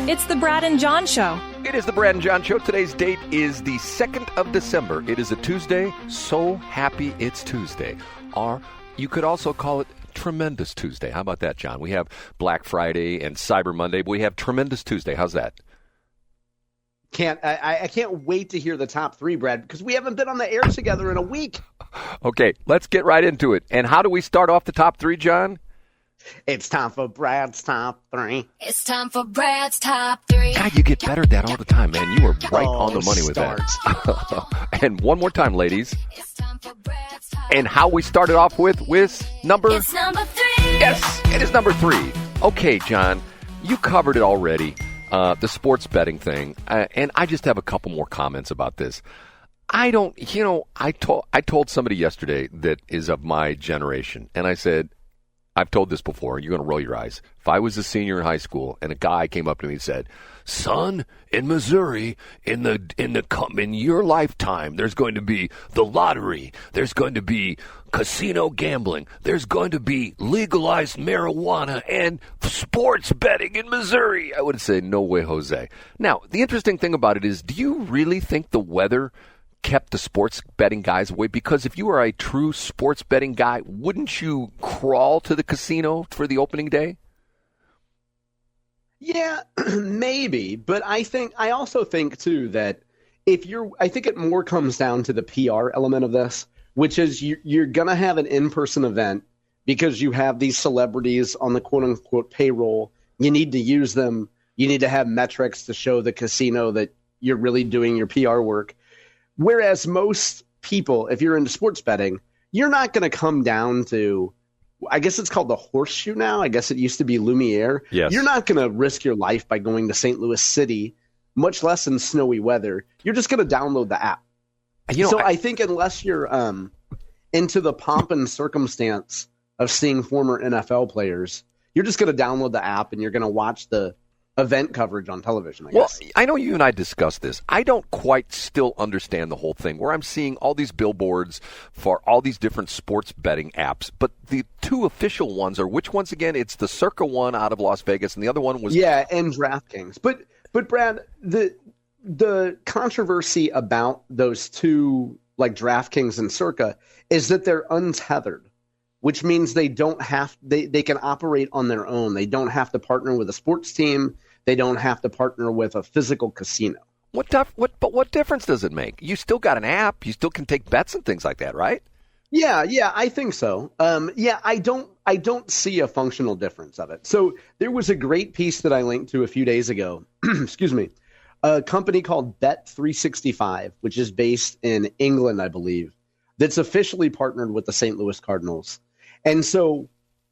It's the Brad and John Show. It is the Brad and John Show. Today's date is the 2nd of December. It is a Tuesday. So happy it's Tuesday. Or you could also call it Tremendous Tuesday. How about that, John? We have Black Friday and Cyber Monday, but we have Tremendous Tuesday. How's that? I can't wait to hear the top three, Brad, because we haven't been on the air together in a week. Okay, let's get right into it. And how do we start off the top three, John? It's time for Brad's top three. It's time for Brad's top three. God, you get better at that all the time, man. You are right on the money with that. And one more time, ladies. It's time for Brad's top And how we started off with number... It's number 3. Yes, it is number 3. Okay, John, you covered it already, the sports betting thing, and I just have a couple more comments about this. I told somebody yesterday that is of my generation, and I said, I've told this before, you're going to roll your eyes. If I was a senior in high school and a guy came up to me and said, son, in Missouri, in your lifetime, there's going to be the lottery, there's going to be casino gambling, there's going to be legalized marijuana and sports betting in Missouri, I would say, no way, Jose. Now, the interesting thing about it is, do you really think the weather kept the sports betting guys away? Because if you are a true sports betting guy, wouldn't you crawl to the casino for the opening day? Yeah, maybe. But I also think too that I think it more comes down to the PR element of this, which is you're going to have an in-person event because you have these celebrities on the quote unquote payroll. You need to use them. You need to have metrics to show the casino that you're really doing your PR work. Whereas most people, if you're into sports betting, you're not going to come down to, I guess it's called the Horseshoe now. I guess it used to be Lumiere. Yes. You're not going to risk your life by going to St. Louis City, much less in snowy weather. You're just going to download the app. I think unless you're into the pomp and circumstance of seeing former NFL players, you're just going to download the app and you're going to watch the event coverage on television, I guess. Well, I know you and I discussed this. I don't quite still understand the whole thing, where I'm seeing all these billboards for all these different sports betting apps, but the two official ones are which ones again? It's the Circa one out of Las Vegas, and the other one was... Yeah, and DraftKings. But Brad, the controversy about those two, like DraftKings and Circa, is that they're untethered, which means they don't have they can operate on their own. They don't have to partner with a sports team. They don't have to partner with a physical casino. But what difference does it make? You still got an app. You still can take bets and things like that, right? Yeah, I think so. I don't see a functional difference of it. So there was a great piece that I linked to a few days ago. Excuse me. A company called Bet365, which is based in England, I believe, that's officially partnered with the St. Louis Cardinals. And so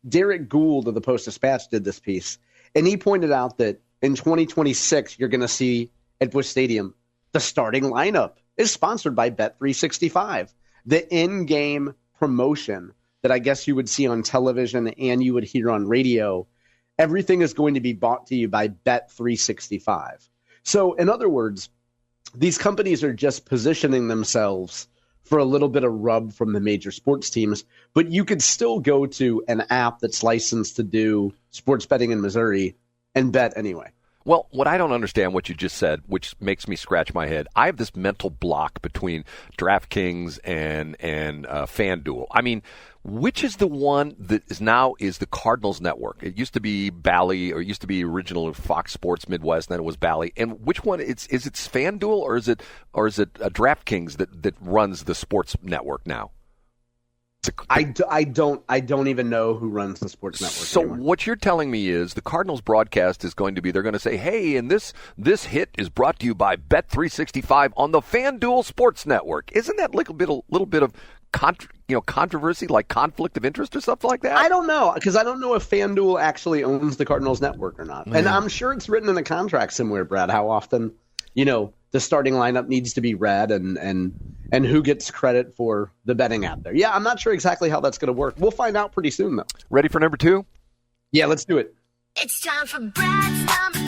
Derek Gould of the Post-Dispatch did this piece, and he pointed out that in 2026, you're going to see at Busch Stadium, the starting lineup is sponsored by Bet365. The in-game promotion that I guess you would see on television and you would hear on radio, everything is going to be bought to you by Bet365. So in other words, these companies are just positioning themselves for a little bit of rub from the major sports teams, but you could still go to an app that's licensed to do sports betting in Missouri and bet anyway. Well, what I don't understand, what you just said, which makes me scratch my head, I have this mental block between DraftKings and FanDuel. I mean, which is the one that is now the Cardinals network? It used to be Bally, or it used to be original Fox Sports Midwest, and then it was Bally. And which one? Is it FanDuel or is it DraftKings that runs the sports network now? I don't even know who runs the sports network So anymore. What you're telling me is the Cardinals broadcast is going to be, they're going to say, hey, and this hit is brought to you by Bet365 on the FanDuel Sports Network. Isn't that like a little bit of controversy, like conflict of interest or something like that? I don't know, because I don't know if FanDuel actually owns the Cardinals network or not. And I'm sure it's written in a contract somewhere, Brad, how often, the starting lineup needs to be read and who gets credit for the betting out there. Yeah, I'm not sure exactly how that's going to work. We'll find out pretty soon, though. Ready for number 2? Yeah, let's do it. It's time for Brad's number 2.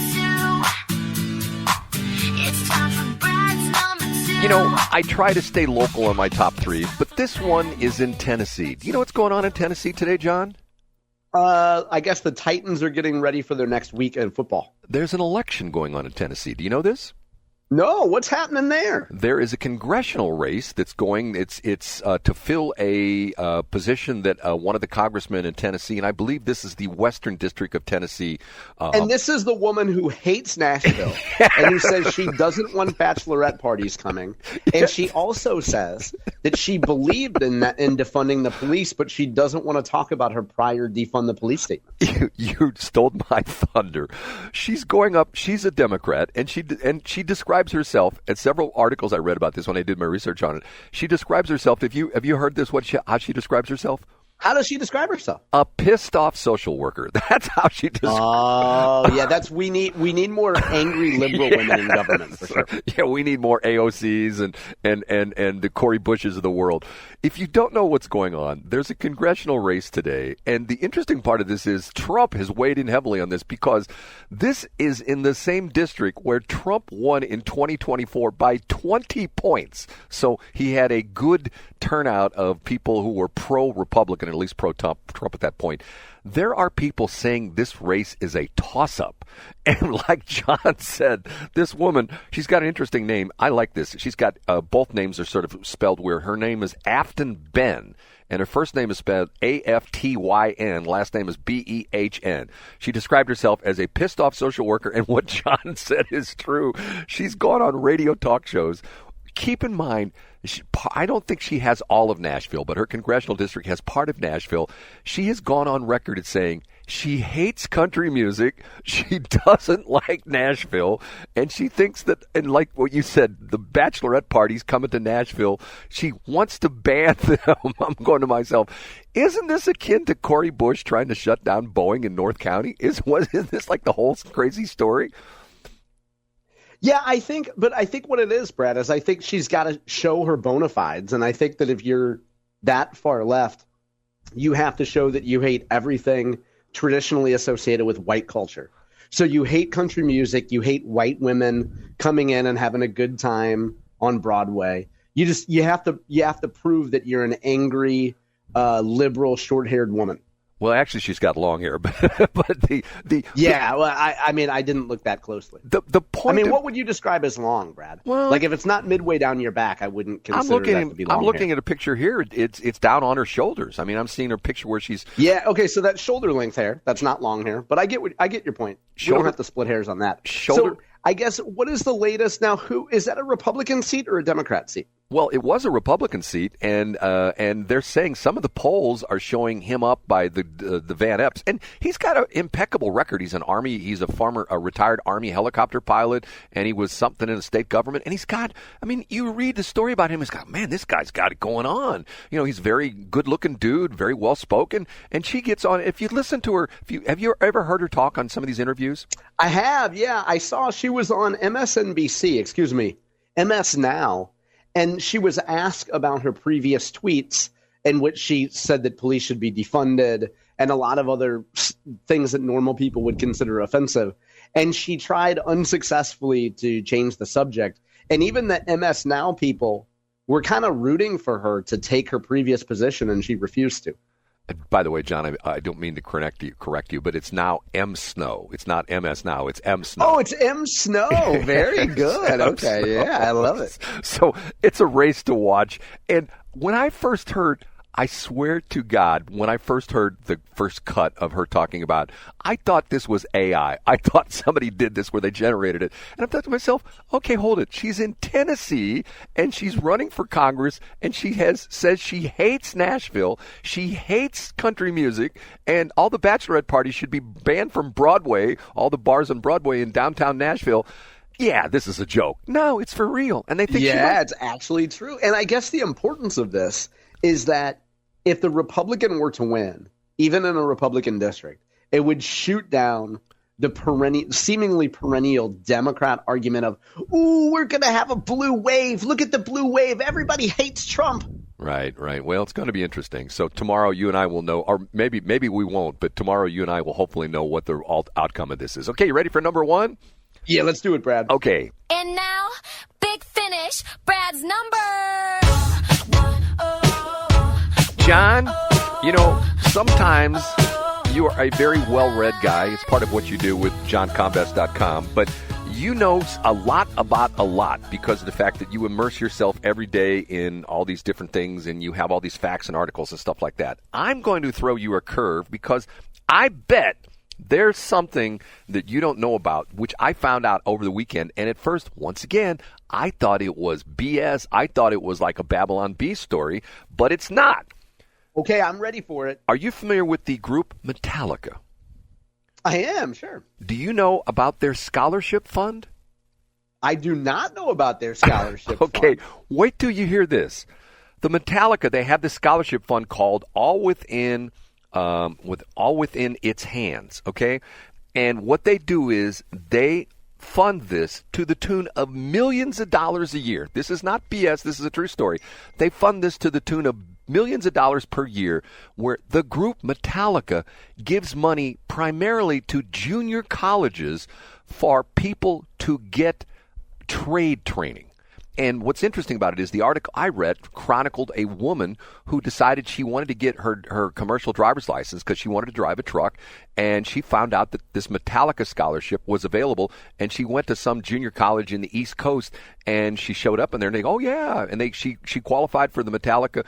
It's time for Brad's number 2. I try to stay local on my top 3, but this one is in Tennessee. Do you know what's going on in Tennessee today, John? I guess the Titans are getting ready for their next week in football. There's an election going on in Tennessee. Do you know this? No, what's happening there? There is a congressional race that's going. It's to fill a position that one of the congressmen in Tennessee, and I believe this is the Western District of Tennessee. And this is the woman who hates Nashville and who says she doesn't want bachelorette parties coming. And she also says that she believed in defunding the police, but she doesn't want to talk about her prior defund the police statement. You stole my thunder. She's going up. She's a Democrat, and she describes herself, and several articles I read about this when I did my research on it. She describes herself. Have you heard this? How she describes herself? How does she describe herself? A pissed off social worker. That's how she describes. Oh, yeah. We need more angry liberal women in government for sure. Yeah, we need more AOCs and the Cory Bushes of the world. If you don't know what's going on, there's a congressional race today, and the interesting part of this is Trump has weighed in heavily on this because this is in the same district where Trump won in 2024 by 20 points. So he had a good turnout of people who were pro-Republican, at least pro-Trump at that point. There are people saying this race is a toss-up. And like John said, this woman, she's got an interesting name. I like this. She's got both names are sort of spelled weird. Her name is Aftyn Behn, and her first name is spelled Aftyn. Last name is Behn. She described herself as a pissed-off social worker, and what John said is true. She's gone on radio talk shows. Keep in mind, I don't think she has all of Nashville, but her congressional district has part of Nashville. She has gone on record as saying she hates country music, she doesn't like Nashville, and she thinks that, and like what you said, the bachelorette parties coming to Nashville, she wants to ban them. I'm going to myself, isn't this akin to Cory Bush trying to shut down Boeing in North County? Isn't this like the whole crazy story? Yeah, I think what it is, Brad, is I think she's got to show her bona fides. And I think that if you're that far left, you have to show that you hate everything traditionally associated with white culture. So you hate country music, you hate white women coming in and having a good time on Broadway. You have to prove that you're an angry, liberal, short-haired woman. Well, actually, she's got long hair, but I didn't look that closely. The point. What would you describe as long, Brad? Well, like if it's not midway down your back, I wouldn't consider that to be long. I'm looking at a picture here. It's down on her shoulders. I mean, I'm seeing her picture where she's. Yeah. Okay. So that's shoulder length hair. That's not long hair. But I get your point. You don't have to split hairs on that. Shoulder. So I guess what is the latest now? Who is that? A Republican seat or a Democrat seat? Well, it was a Republican seat, and they're saying some of the polls are showing him up by the Van Epps, and he's got an impeccable record. He's a retired Army helicopter pilot, and he was something in the state government, and he's got. I mean, you read the story about him, it's got, man, this guy's got it going on. You know, he's a very good-looking dude, very well-spoken, and she gets on. If you listen to her, have you ever heard her talk on some of these interviews? I have, yeah. I saw she was on MS Now. And she was asked about her previous tweets in which she said that police should be defunded and a lot of other things that normal people would consider offensive. And she tried unsuccessfully to change the subject. And even the MS Now people were kind of rooting for her to take her previous position, and she refused to. By the way, John, I don't mean to correct you, but it's now M Snow. It's not MS Now. It's M Snow. Oh, it's M Snow. Very good. Okay, Snow. Yeah, I love it. So it's a race to watch. And when I first heard, I swear to God, when I first heard the first cut of her talking about, I thought this was AI. I thought somebody did this where they generated it. And I thought to myself, okay, hold it. She's in Tennessee, and she's running for Congress, and she says she hates Nashville. She hates country music, and all the bachelorette parties should be banned from Broadway, all the bars on Broadway in downtown Nashville. Yeah, this is a joke. No, it's for real. And they think it's actually true. And I guess the importance of this is that if the Republican were to win, even in a Republican district, it would shoot down the seemingly perennial Democrat argument of, ooh, we're going to have a blue wave. Look at the blue wave. Everybody hates Trump. Right. Well, it's going to be interesting. So tomorrow you and I will know, or maybe we won't, but tomorrow you and I will hopefully know what the outcome of this is. Okay, you ready for number one? Yeah, let's do it, Brad. Okay. And now, big finish, Brad's number. John, sometimes you are a very well-read guy. It's part of what you do with johncombest.com. But you know a lot about a lot because of the fact that you immerse yourself every day in all these different things and you have all these facts and articles and stuff like that. I'm going to throw you a curve because I bet there's something that you don't know about, which I found out over the weekend. And at first, once again, I thought it was BS. I thought it was like a Babylon Bee story, but it's not. Okay, I'm ready for it. Are you familiar with the group Metallica? I am, sure. Do you know about their scholarship fund? I do not know about their scholarship Okay, fund. wait till you hear this. The Metallica, they have this scholarship fund called All Within Its Hands, okay? And what they do is they fund this to the tune of millions of dollars a year. This is not BS. This is a true story. They fund this to the tune of millions of dollars per year, where the group Metallica gives money primarily to junior colleges for people to get trade training. And what's interesting about it is the article I read chronicled a woman who decided she wanted to get her commercial driver's license because she wanted to drive a truck, and she found out that this Metallica scholarship was available, and she went to some junior college in the East Coast, and she showed up, and they're like, oh, yeah, and she qualified for the Metallica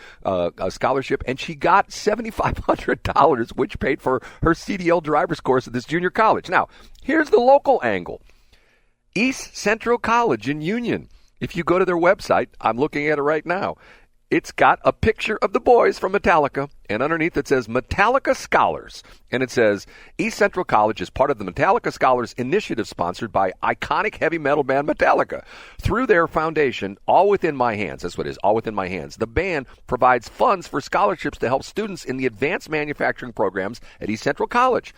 scholarship, and she got $7,500, which paid for her CDL driver's course at this junior college. Now, here's the local angle. East Central College in Union. If you go to their website, I'm looking at it right now, it's got a picture of the boys from Metallica, and underneath it says Metallica Scholars. And it says, East Central College is part of the Metallica Scholars initiative sponsored by iconic heavy metal band Metallica. Through their foundation, All Within My Hands, that's what it is, All Within My Hands, the band provides funds for scholarships to help students in the advanced manufacturing programs at East Central College.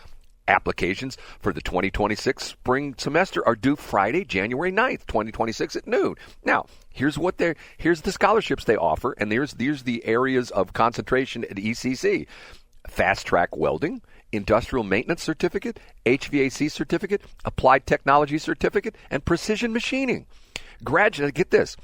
Applications for the 2026 spring semester are due Friday, January 9th, 2026 at noon. Now, here's the scholarships they offer, and here's the areas of concentration at ECC. Fast track welding, industrial maintenance certificate, HVAC certificate, applied technology certificate, and precision machining. Get this.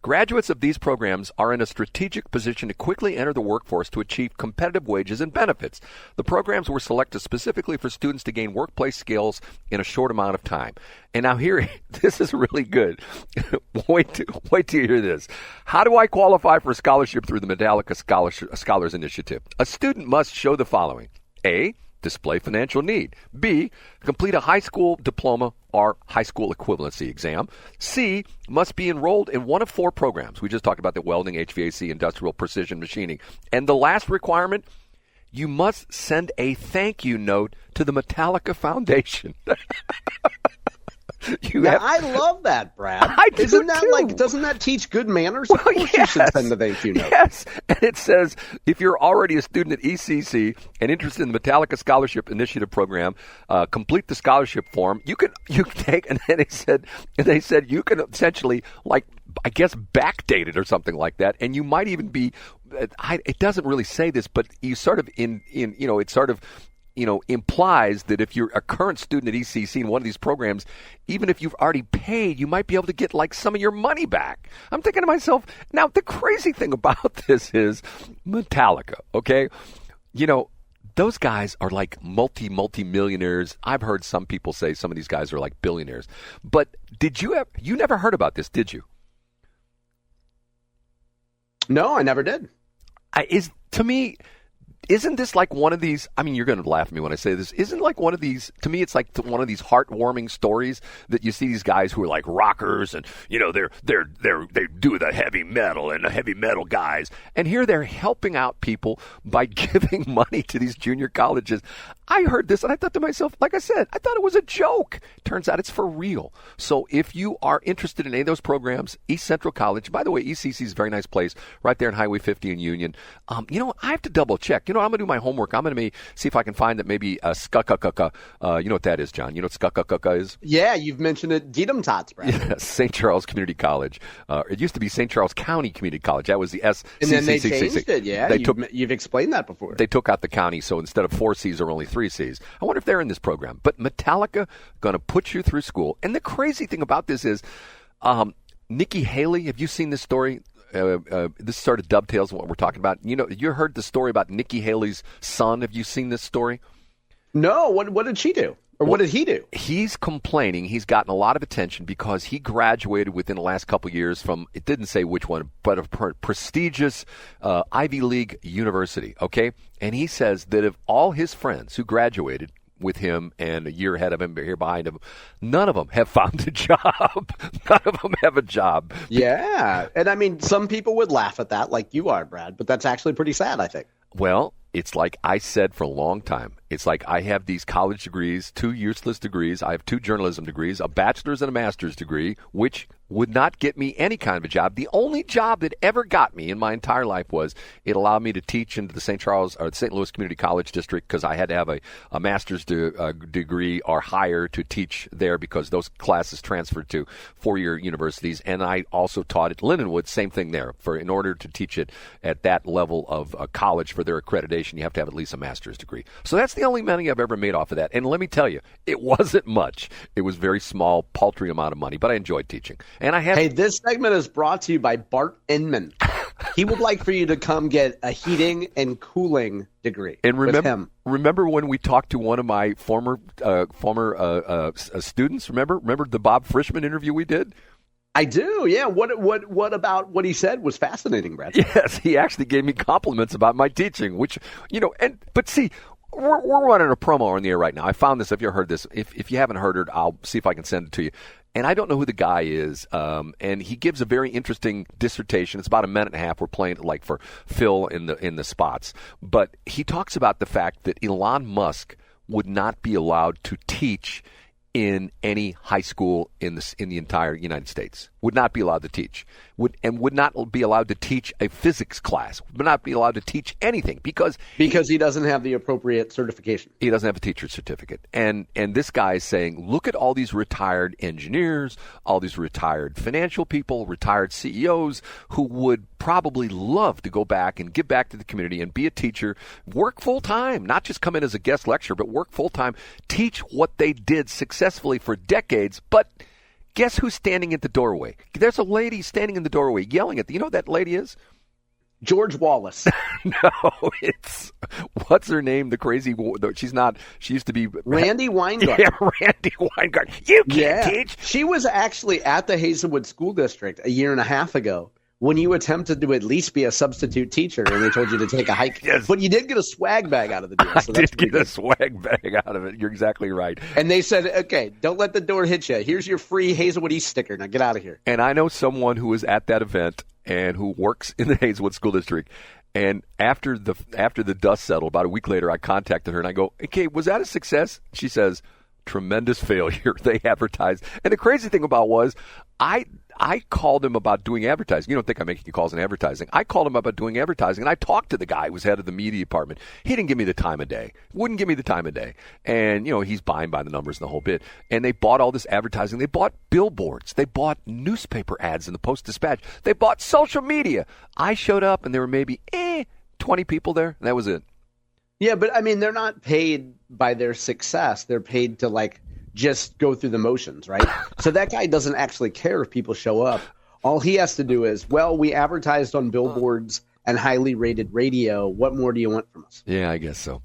Graduates of these programs are in a strategic position to quickly enter the workforce to achieve competitive wages and benefits. The programs were selected specifically for students to gain workplace skills in a short amount of time. And now here, this is really good. Wait till you hear this. How do I qualify for a scholarship through the Metallica Scholars Initiative? A student must show the following. A, display financial need. B, complete a high school diploma or high school equivalency exam. C, must be enrolled in one of four programs. We just talked about the welding, HVAC, industrial precision machining. And the last requirement, you must send a thank you note to the Metallica Foundation. I love that, Brad. I do Isn't that too. doesn't that teach good manners? Well, of course you should send the thank you note. Yes, and it says if you're already a student at ECC and interested in the Metallica Scholarship Initiative program, complete the scholarship form. You can take, and then they said you can essentially backdate it or something like that, and you might even be. It doesn't really say this, but you sort of implies that if you're a current student at ECC in one of these programs, even if you've already paid, you might be able to get some of your money back. I'm thinking to myself, now the crazy thing about this is Metallica, okay? Those guys are like multi-millionaires. I've heard some people say some of these guys are like billionaires. But you never heard about this, did you? No, I never did. Isn't this like one of these? I mean, you're going to laugh at me when I say this. Isn't like one of these? To me, it's like one of these heartwarming stories that you see these guys who are like rockers, and they do the heavy metal and the heavy metal guys, and here they're helping out people by giving money to these junior colleges. I heard this and I thought to myself, like I said, I thought it was a joke. Turns out it's for real. So if you are interested in any of those programs, East Central College, by the way, ECC is a very nice place right there in Highway 50 in Union. I have to double check. I'm going to do my homework. I'm going to see if I can find that maybe Skukukaka. You know what that is, John? You know what Skukukaka is? Yeah, you've mentioned it. Gedem Tots, Brad. Yes, St. Charles Community College. It used to be St. Charles County Community College. That was the SCCCC. And then they changed it, yeah. You've explained that before. They took out the county, so instead of 4 C's, there were only 3 C's. I wonder if they're in this program. But Metallica going to put you through school. And the crazy thing about this is Nikki Haley, have you seen this story? This sort of dovetails what we're talking about. You heard the story about Nikki Haley's son. Have you seen this story? No, what did she do? Or what did he do? He's complaining he's gotten a lot of attention because he graduated within the last couple of years from, it didn't say which one, but a prestigious Ivy League university, okay? And he says that of all his friends who graduated with him and a year ahead of him, here behind him, none of them have found a job. None of them have a job. Yeah. And I mean, some people would laugh at that like you are, Brad, but that's actually pretty sad, I think. Well, it's like I said for a long time. It's like I have these college degrees, 2 useless degrees. I have 2 journalism degrees, a bachelor's and a master's degree, which would not get me any kind of a job. The only job that ever got me in my entire life was it allowed me to teach into the St. Charles or the St. Louis Community College District because I had to have a master's degree or higher to teach there because those classes transferred to 4-year universities. And I also taught at Lindenwood, same thing there. In order to teach it at that level of college for their accreditation, you have to have at least a master's degree. So that's the only money I've ever made off of that. And let me tell you, it wasn't much. It was very small, paltry amount of money, but I enjoyed teaching. And I had. Hey, this segment is brought to you by Bart Inman. He would like for you to come get a heating and cooling degree and with him. Remember when we talked to one of my former students? Remember the Bob Frischman interview we did? I do, yeah. What about what he said was fascinating, Brad? Yes, he actually gave me compliments about my teaching, which, but see, we're running a promo on the air right now. I found this, if you heard this. If you haven't heard it, I'll see if I can send it to you. And I don't know who the guy is, and he gives a very interesting dissertation. It's about a minute and a half. We're playing it like for Phil in the spots. But he talks about the fact that Elon Musk would not be allowed to teach in any high school in the entire United States. Would not be allowed to teach. Would not be allowed to teach a physics class. Would not be allowed to teach anything because he doesn't have the appropriate certification. He doesn't have a teacher's certificate. And this guy is saying, look at all these retired engineers, all these retired financial people, retired CEOs who would probably love to go back and give back to the community and be a teacher, work full time, not just come in as a guest lecturer, but work full time, teach what they did successfully for decades. But guess who's standing at the doorway? There's a lady standing in the doorway yelling at you know who that lady is? George Wallace. No, it's, what's her name? The crazy, she's not, she used to be. Randy Weingart. Yeah, Randy Weingart. You can't teach. She was actually at the Hazelwood School District a year and a half ago when you attempted to at least be a substitute teacher and they told you to take a hike. Yes. But you did get a swag bag out of the deal. So I did get a swag bag out of it. You're exactly right. And they said, okay, don't let the door hit you. Here's your free Hazelwood East sticker. Now get out of here. And I know someone who was at that event and who works in the Hazelwood School District. And after the dust settled, about a week later, I contacted her and I go, okay, was that a success? She says, tremendous failure. They advertised. And the crazy thing about was I called him about doing advertising. You don't think I'm making calls in advertising. I called him about doing advertising, and I talked to the guy who was head of the media department. He didn't give me the time of day. Wouldn't give me the time of day. And, he's buying by the numbers and the whole bit. And they bought all this advertising. They bought billboards. They bought newspaper ads in the Post-Dispatch. They bought social media. I showed up, and there were maybe 20 people there, and that was it. Yeah, but, I mean, they're not paid by their success. They're paid to, just go through the motions, right? So that guy doesn't actually care if people show up. All he has to do is, we advertised on billboards and highly rated radio. What more do you want from us? Yeah, I guess so.